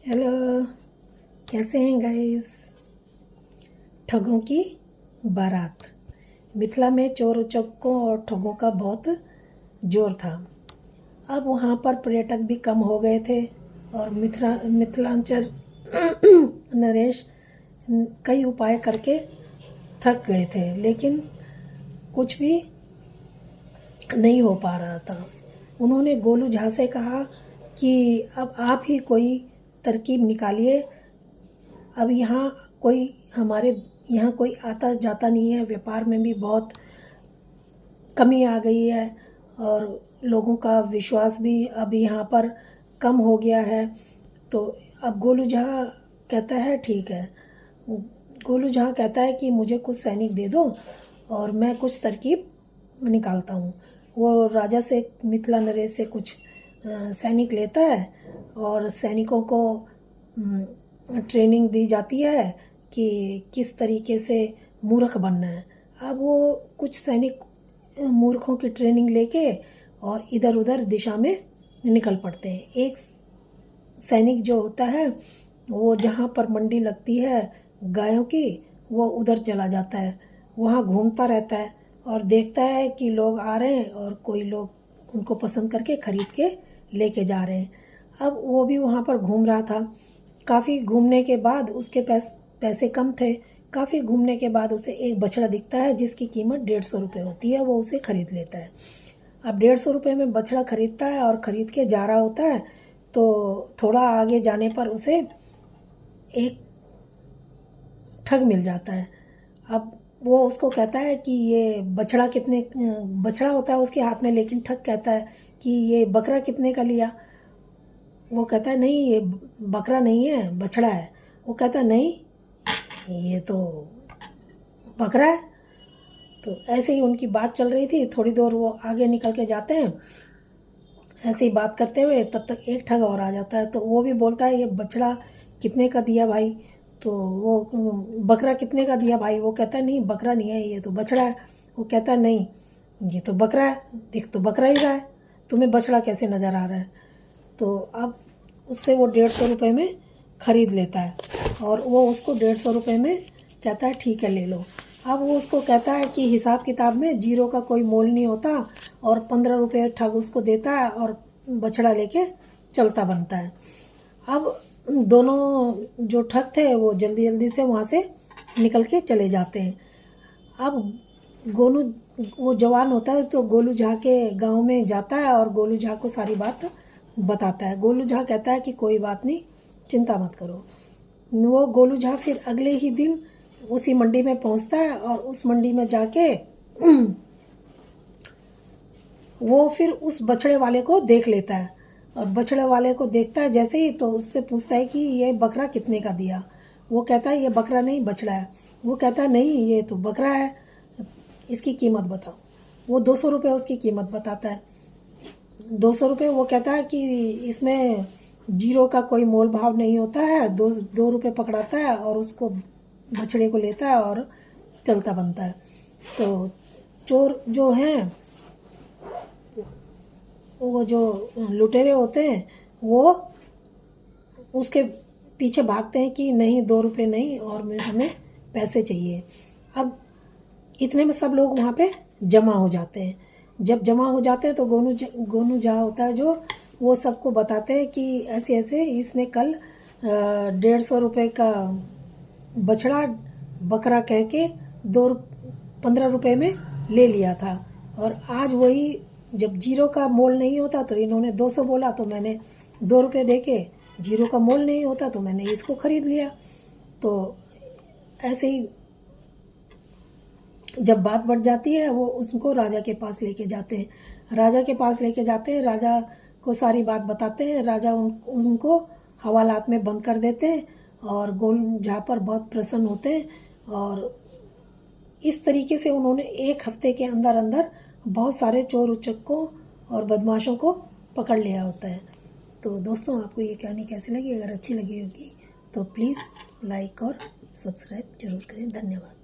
Hello, कैसे हैं guys. ठगों की बारात। मिथिला में चोर उचक्कों और ठगों का बहुत जोर था। अब वहाँ पर पर्यटक भी कम हो गए थे और मिथिलांचल नरेश कई उपाय करके थक गए थे, लेकिन कुछ भी नहीं हो पा रहा था। उन्होंने गोलू झा से कहा कि अब आप ही कोई तरकीब निकालिए। अब हमारे यहाँ कोई आता जाता नहीं है, व्यापार में भी बहुत कमी आ गई है और लोगों का विश्वास भी अब यहाँ पर कम हो गया है। तो अब गोलू झा कहता है ठीक है। गोलू झा कहता है कि मुझे कुछ सैनिक दे दो और मैं कुछ तरकीब निकालता हूँ। वो राजा से, मिथिला नरेश से कुछ सैनिक लेता है और सैनिकों को ट्रेनिंग दी जाती है कि किस तरीके से मूर्ख बनना है। अब वो कुछ सैनिक मूर्खों की ट्रेनिंग लेके और इधर उधर दिशा में निकल पड़ते हैं। एक सैनिक जो होता है वो जहाँ पर मंडी लगती है गायों की, वो उधर चला जाता है, वहाँ घूमता रहता है और देखता है कि लोग आ रहे हैं और कोई लोग उनको पसंद करके ख़रीद के लेके जा रहे हैं। अब वो भी वहाँ पर घूम रहा था। काफ़ी घूमने के बाद उसके पैसे कम थे। काफ़ी घूमने के बाद उसे एक बछड़ा दिखता है जिसकी कीमत 150 रुपये होती है। वो उसे ख़रीद लेता है। अब 150 रुपये में बछड़ा ख़रीदता है और ख़रीद के जा रहा होता है तो थोड़ा आगे जाने पर उसे एक ठग मिल जाता है। अब वो उसको कहता है कि ये बछड़ा होता है उसके हाथ में, लेकिन ठग कहता है कि ये बकरा कितने का लिया। वो कहता है नहीं, ये बकरा नहीं है, बछड़ा है। वो कहता है नहीं, ये तो बकरा है। तो ऐसे ही उनकी बात चल रही थी। थोड़ी दूर वो आगे निकल के जाते हैं। ऐसे ही बात करते हुए तब तक एक ठग और आ जाता है। तो वो भी बोलता है ये बछड़ा कितने का दिया भाई। तो वो बकरा कितने का दिया भाई। वो कहता है नहीं, बकरा नहीं है, ये तो बछड़ा है। वो कहता है नहीं, ये तो बकरा है, दिख तो बकरा ही रहा है, तुम्हें बछड़ा कैसे नज़र आ रहा है। तो अब उससे वो 150 रुपये में ख़रीद लेता है और वो उसको 150 रुपये में कहता है ठीक है ले लो। अब वो उसको कहता है कि हिसाब किताब में जीरो का कोई मोल नहीं होता और 15 रुपये ठग उसको देता है और बछड़ा लेके चलता बनता है। अब दोनों जो ठग थे वो जल्दी जल्दी से वहाँ से निकल के चले जाते हैं। अब गोलू, वो जवान होता है तो गोलू झा के गांव में जाता है और गोलू झा को सारी बात बताता है। गोलू झा कहता है कि कोई बात नहीं, चिंता मत करो। वो गोलू झा फिर अगले ही दिन उसी मंडी में पहुंचता है और उस मंडी में जाके वो फिर उस बछड़े वाले को देख लेता है और बछड़े वाले को देखता है जैसे ही, तो उससे पूछता है कि ये बकरा कितने का दिया। वो कहता है ये बकरा नहीं, बछड़ा है। वो कहता है नहीं, ये तो बकरा है, इसकी कीमत बताओ। वो 200 रुपये उसकी कीमत बताता है। 200 रुपये। वो कहता है कि इसमें जीरो का कोई मोल भाव नहीं होता है। 2 रुपये पकड़ाता है और उसको बछड़े को लेता है और चलता बनता है। तो चोर जो हैं, वो जो लुटेरे होते हैं, वो उसके पीछे भागते हैं कि नहीं, 2 रुपये नहीं और हमें पैसे चाहिए। अब इतने में सब लोग वहाँ पे जमा हो जाते हैं। जब जमा हो जाते हैं तो गोनू झा होता है जो, वो सबको बताते हैं कि ऐसे ऐसे इसने कल 150 रुपये का बछड़ा बकरा कह के 15 रुपये में ले लिया था और आज वही, जब जीरो का मोल नहीं होता तो इन्होंने 200 बोला तो मैंने 2 रुपये दे के, जीरो का मोल नहीं होता तो मैंने इसको ख़रीद लिया। तो ऐसे ही जब बात बढ़ जाती है वो उसको राजा के पास लेके जाते हैं। राजा के पास लेके जाते हैं, राजा को सारी बात बताते हैं। राजा उनको हवालात में बंद कर देते हैं और गोलू झा पर बहुत प्रसन्न होते हैं और इस तरीके से उन्होंने 1 हफ्ते के अंदर अंदर बहुत सारे चोर उचक्कों और बदमाशों को पकड़ लिया होता है। तो दोस्तों, आपको ये कहानी कैसी लगी? अगर अच्छी लगी होगी तो प्लीज़ लाइक और सब्सक्राइब जरूर करें। धन्यवाद।